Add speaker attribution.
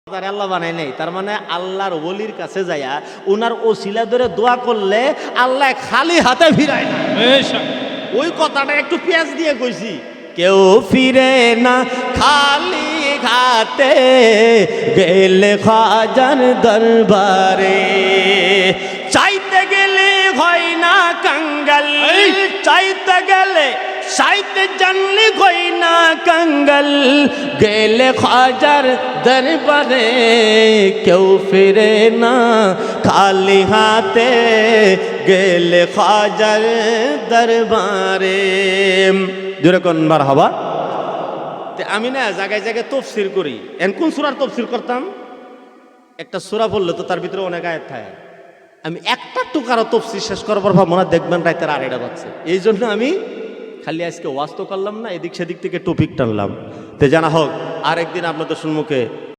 Speaker 1: আল্লাহ বানাই নাই, তার মানে আল্লাহর ওলির কাছে যাইয়া উনার ওসিলা ধরে দোয়া করলে আল্লাহ খালি হাতে ফিরায় না। ওই কথাটা একটু পেঁয়াজ দিয়ে কইছি, কেউ ফিরে না খালি হাতে গেলে খাজার দরবারে, চাইতে গেলে হয় না কাঙ্গাল, চাইতে গেলে চাইতে জানলে হয় না কাঙ্গাল, গেলে খাজার দরবারে কেউ ফিরে না খালি হাতে গেলে খাজার দরবারে। জোরে কোন মারহাবা। আমি না জায়গায় জায়গায় তফসির করি, এন কোন সূরার তফসির করতাম, একটা সূরা বললে তো তার ভিতরে অনেক আয়াত থাকে, আমি একটা টুকারও তফসির শেষ করার পর মনে দেখবেন রাতের আড়াইটা বাজছে। এই জন্য আমি খালি আজকে ওয়াজ তো করলাম না, এদিক সেদিক থেকে টপিক টানলাম। তে জানা হোক আরেকদিন আপনাদের সম্মুখে